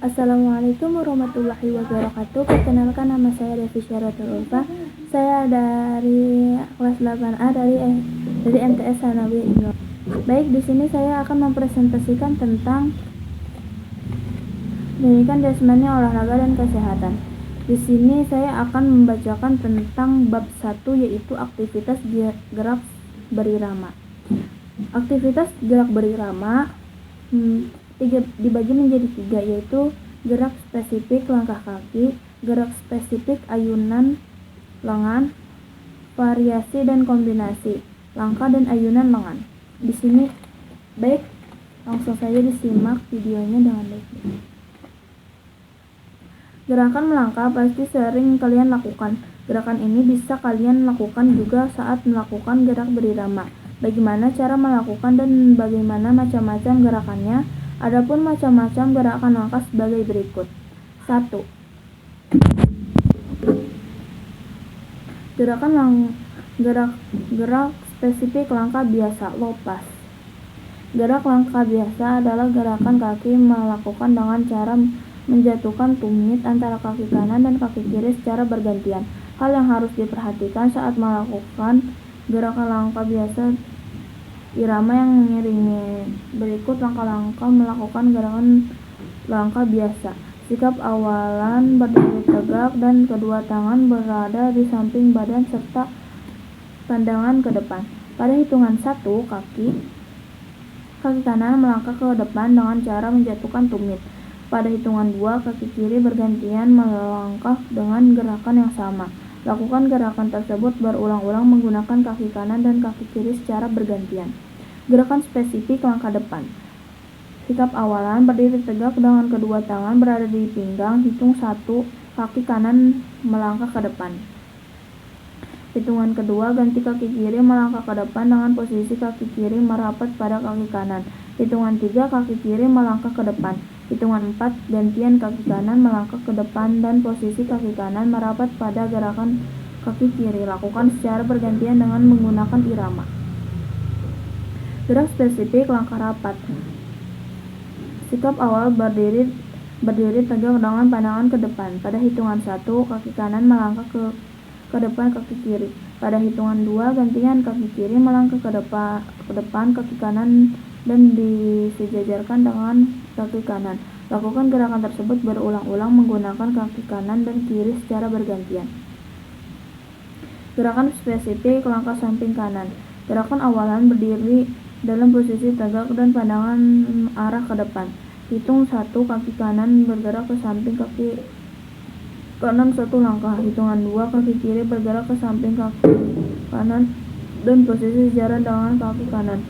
Assalamualaikum warahmatullahi wabarakatuh. Perkenalkan, nama saya Devi Syaratul Ulfa. Saya dari kelas 8A dari MTS Sanawi Imno. Baik, di sini saya akan mempresentasikan tentang pendidikan jasmani, olahraga, dan kesehatan. Di sini saya akan membacakan tentang bab 1, yaitu aktivitas gerak berirama. Aktivitas gerak berirama dibagi menjadi 3, yaitu gerak spesifik langkah kaki, gerak spesifik ayunan lengan, variasi dan kombinasi langkah dan ayunan lengan. Di sini baik, langsung saja disimak videonya dengan baik. Gerakan melangkah pasti sering kalian lakukan. Gerakan ini bisa kalian lakukan juga saat melakukan gerak berirama. Bagaimana cara melakukan dan bagaimana macam-macam gerakannya? Adapun macam-macam gerakan langkah sebagai berikut. 1. Gerak spesifik langkah biasa, low pass. Gerak langkah biasa adalah gerakan kaki melakukan dengan cara menjatuhkan tumit antara kaki kanan dan kaki kiri secara bergantian. Hal yang harus diperhatikan saat melakukan gerakan langkah biasa irama yang mengiringi berikut langkah-langkah melakukan gerakan langkah biasa. Sikap awalan berdiri tegak dan kedua tangan berada di samping badan serta pandangan ke depan. Pada hitungan 1, kaki kanan melangkah ke depan dengan cara menjatuhkan tumit. Pada hitungan 2, kaki kiri bergantian melangkah dengan gerakan yang sama. Lakukan gerakan tersebut berulang-ulang menggunakan kaki kanan dan kaki kiri secara bergantian. Gerakan spesifik langkah depan. Sikap awalan berdiri tegak dengan kedua tangan berada di pinggang. Hitung 1, kaki kanan melangkah ke depan. Hitungan kedua, ganti kaki kiri melangkah ke depan dengan posisi kaki kiri merapat pada kaki kanan. Hitungan 3, kaki kiri melangkah ke depan. Hitungan 4, gantian kaki kanan melangkah ke depan dan posisi kaki kanan merapat pada gerakan kaki kiri. Lakukan secara bergantian dengan menggunakan irama. Gerak spesifik langkah rapat. Sikap awal berdiri tegak dengan pandangan ke depan. Pada hitungan 1, kaki kanan melangkah ke depan kaki kiri. Pada hitungan 2, gantian kaki kiri melangkah ke depan kaki kanan dan disejajarkan dengan kaki kanan. Lakukan gerakan tersebut berulang-ulang menggunakan kaki kanan dan kiri secara bergantian. Gerakan spesifik langkah samping kanan. Gerakan awalan berdiri dalam posisi tegak dan pandangan arah ke depan. Hitung 1, kaki kanan bergerak ke samping kaki kanan 1 langkah. Hitungan 2, kaki kiri bergerak ke samping kaki kanan dan posisi sejajar dengan kaki kanan.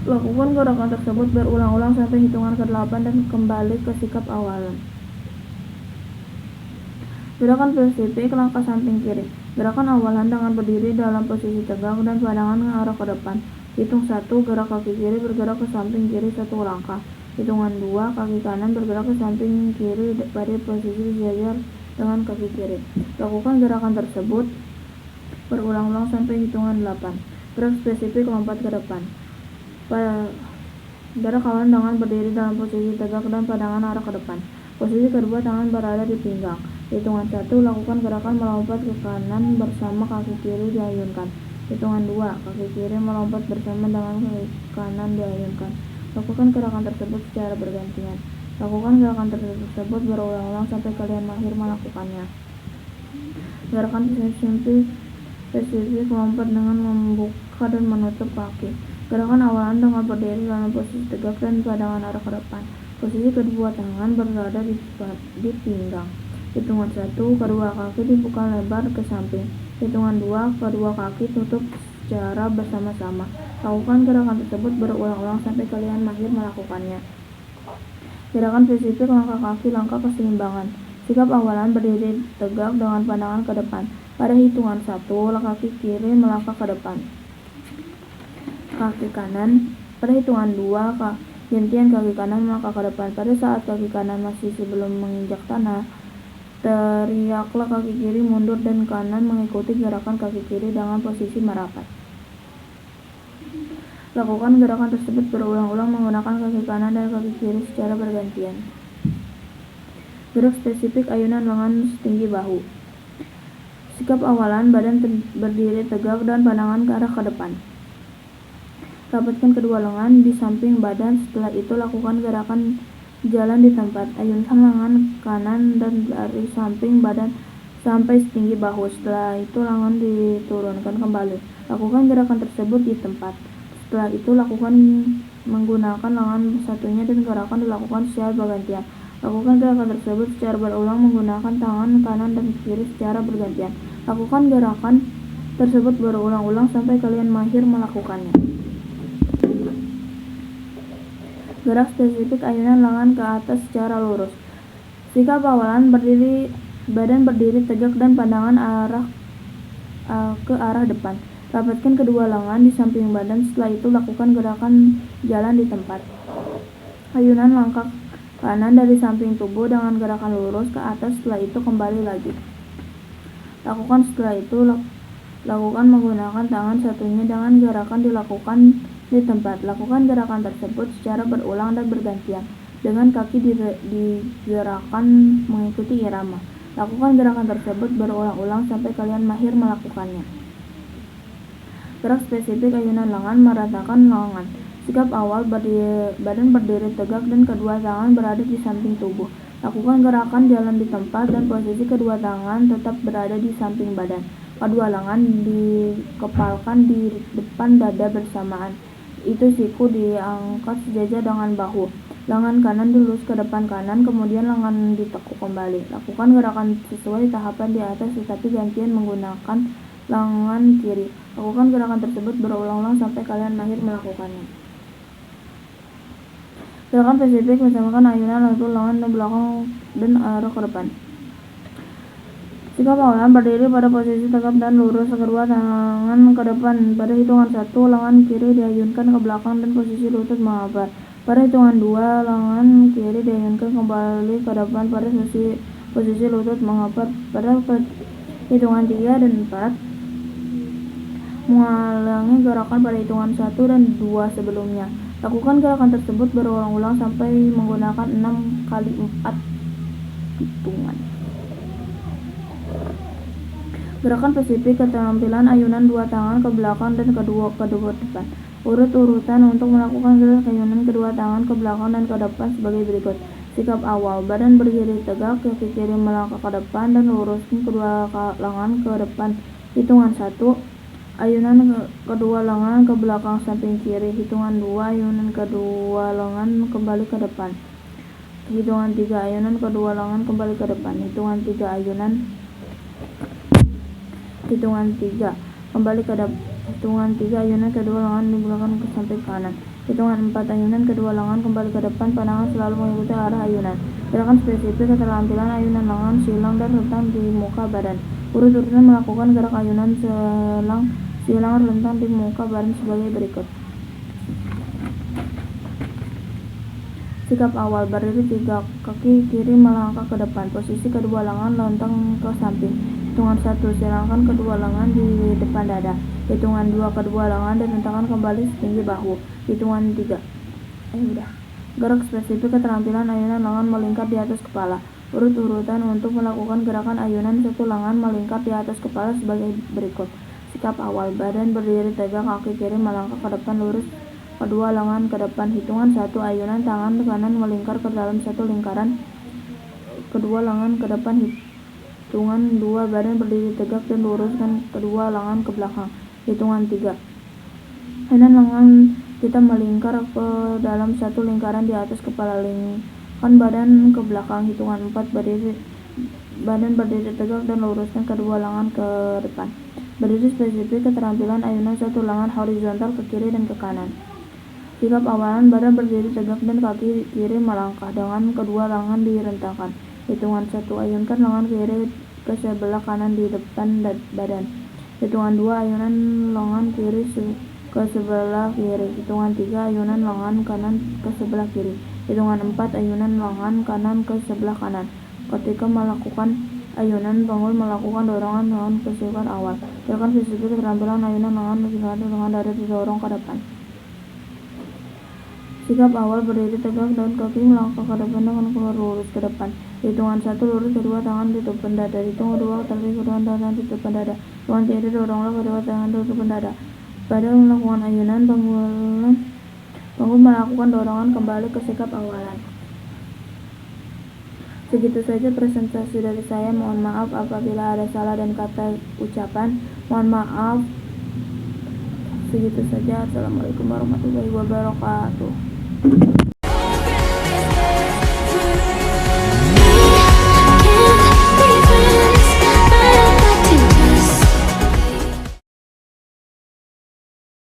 Lakukan gerakan tersebut berulang-ulang sampai hitungan ke-8 dan kembali ke sikap awalan. Gerakan spesifik langkah samping kiri. Gerakan awalan dengan berdiri dalam posisi tegak dan pandangan mengarah ke depan. Hitung 1, gerak kaki kiri bergerak ke samping kiri 1 langkah. Hitungan 2, kaki kanan bergerak ke samping kiri pada posisi sejajar dengan kaki kiri. Lakukan gerakan tersebut berulang-ulang sampai hitungan 8. Gerak spesifik lompat ke depan. Gerak awalan dengan berdiri dalam posisi tegak dan pandangan arah ke depan. Posisi kedua, tangan berada di pinggang. Hitungan 1, lakukan gerakan melompat ke kanan bersama kaki kiri diayunkan. Hitungan 2, kaki kiri melompat bersama dengan kaki kanan diayunkan. Lakukan gerakan tersebut secara bergantian. Lakukan gerakan tersebut berulang-ulang sampai kalian mahir melakukannya. Gerakan spesifik melompat dengan membuka dan menutup kaki. Gerakan awalan dengan berdiri dalam posisi tegak dan pandangan arah ke depan. Posisi kedua, tangan berada di pinggang. Hitungan 1, kedua kaki dibuka lebar ke samping. Hitungan 2, kedua kaki tutup secara bersama-sama. Lakukan gerakan tersebut berulang-ulang sampai kalian mahir melakukannya. Gerakan spesifik langkah kaki, langkah keseimbangan. Sikap awalan berdiri tegak dengan pandangan ke depan. Pada hitungan 1, kaki kiri melangkah ke depan. Kaki kanan. Pada hitungan 2, gantian kaki kanan melangkah ke depan. Pada saat kaki kanan masih sebelum menginjak tanah, teriaklah kaki kiri mundur dan kanan mengikuti gerakan kaki kiri dengan posisi merapat. Lakukan gerakan tersebut berulang-ulang menggunakan kaki kanan dan kaki kiri secara bergantian. Gerak spesifik ayunan lengan setinggi bahu. Sikap awalan, badan berdiri tegak dan pandangan ke arah ke depan. Rapatkan kedua lengan di samping badan. Setelah itu lakukan gerakan jalan di tempat. Ayunkan lengan kanan dan dari samping badan sampai setinggi bahu. Setelah itu lengan diturunkan kembali. Lakukan gerakan tersebut di tempat. Setelah itu lakukan menggunakan lengan satunya dan gerakan dilakukan secara bergantian. Lakukan gerakan tersebut secara berulang menggunakan tangan kanan dan kiri secara bergantian. Lakukan gerakan tersebut berulang-ulang sampai kalian mahir melakukannya. Gerak spesifik ayunan lengan ke atas secara lurus. Sikap awalan, badan berdiri tegak dan pandangan ke arah depan. Rapatkan kedua lengan di samping badan. Setelah itu lakukan gerakan jalan di tempat. Ayunan langkah kanan dari samping tubuh dengan gerakan lurus ke atas. Setelah itu kembali lagi. Lakukan menggunakan tangan satunya dengan gerakan dilakukan di tempat. Lakukan gerakan tersebut secara berulang dan bergantian. Dengan kaki digerakkan mengikuti irama. Lakukan gerakan tersebut berulang-ulang sampai kalian mahir melakukannya. Gerak spesifik ayunan lengan meratakan lengan. Sikap awal, badan berdiri tegak dan kedua tangan berada di samping tubuh. Lakukan gerakan jalan di tempat dan posisi kedua tangan tetap berada di samping badan. Kedua lengan dikepalkan di depan dada bersamaan. Itu siku diangkat sejajar dengan bahu. Lengan kanan dilurus ke depan kanan, kemudian lengan ditekuk kembali. Lakukan gerakan sesuai tahapan di atas tetapi gantian menggunakan lengan kiri. Lakukan gerakan tersebut berulang-ulang sampai kalian mahir melakukannya. Gerakan spesifik misalkan ayunan lengan ke belakang dan arah ke depan. Sikap awalan, berdiri pada posisi tegap dan lurus, kedua tangan ke depan. Pada hitungan 1, lengan kiri diayunkan ke belakang dan posisi lutut menghadap. Pada hitungan 2, lengan kiri diayunkan kembali ke depan pada posisi lutut menghadap. Pada hitungan 3 dan 4, mengulangi gerakan pada hitungan 1 dan 2 sebelumnya. Lakukan gerakan tersebut berulang-ulang sampai menggunakan 6 kali 4 hitungan. Gerakan spesifik keterampilan ayunan dua tangan ke belakang dan kedua ke depan. Urut-urutan untuk melakukan gerak ayunan kedua tangan ke belakang dan ke depan sebagai berikut. Sikap awal, badan berdiri tegak, kaki kiri melangkah ke depan dan luruskan kedua lengan ke depan. Hitungan 1, ayunan kedua lengan ke belakang samping kiri. Hitungan 2, ayunan kedua lengan kembali ke depan. Hitungan 3, ayunan kedua lengan kembali ke depan. Hitungan 3, ayunan kembali ke depan. Hitungan 3, ayunan kedua lengan di belakang ke samping kanan. Hitungan 4, ayunan kedua lengan kembali ke depan, pandangan selalu mengikuti arah ayunan. Gerakan spesifik keterampilan ayunan lengan silang dan rentang di muka badan. Urut-urutan melakukan gerak ayunan silang rentang di muka badan sebagai berikut. Sikap awal, berdiri tegak, kaki kiri melangkah ke depan, posisi kedua lengan lontang ke samping. Hitungan 1, silangkan kedua lengan di depan dada. Hitungan 2, kedua lengan direntangkan kembali setinggi bahu. Hitungan 3. Gerak spesifik keterampilan ayunan lengan melingkar di atas kepala. Urut-urutan untuk melakukan gerakan ayunan satu lengan melingkar di atas kepala sebagai berikut. Sikap awal, badan berdiri tegak, kaki kiri melangkah ke depan lurus, kedua lengan ke depan. Hitungan 1, ayunan tangan kanan melingkar ke dalam satu lingkaran, kedua lengan ke depan. Hitungan 2, badan berdiri tegak dan luruskan kedua lengan ke belakang. Hitungan 3, ayunan lengan kita melingkar ke dalam satu lingkaran di atas kepala, lingkarkan badan ke belakang. Hitungan 4, badan berdiri tegak dan luruskan kedua lengan ke depan. Berdiri spesifik keterampilan ayunan satu lengan horizontal ke kiri dan ke kanan. Sikap awalan, badan berdiri tegak dan kaki kiri melangkah dengan kedua lengan direntangkan. Hitungan 1, ayunkan lengan kiri ke sebelah kanan di depan badan. Hitungan 2, ayunan lengan kiri ke sebelah kiri. Hitungan 3, ayunan lengan kanan ke sebelah kiri. Hitungan 4, ayunan lengan kanan ke sebelah kanan. Ketika melakukan ayunan, panggul melakukan dorongan lengan ke sikap awal. Gerakan spesifik keterampilan ayunan lengan dengan dada didorong ke depan. Sikap awal: berdiri tegak dan kaki melangkah ke depan dengan keluar lurus ke depan. Hitungan 1 lurus, kedua tangan tutupkan dada. Hitung 2 tarik kedua tangan tutupkan dada. Hitungan 3 doronglah kedua tangan tutupkan dada. Pada melakukan ayunan, panggul melakukan dorongan kembali ke sikap awalan. Segitu saja presentasi dari saya. Mohon maaf apabila ada salah dan kata ucapan. Mohon maaf. Segitu saja. Assalamualaikum warahmatullahi wabarakatuh.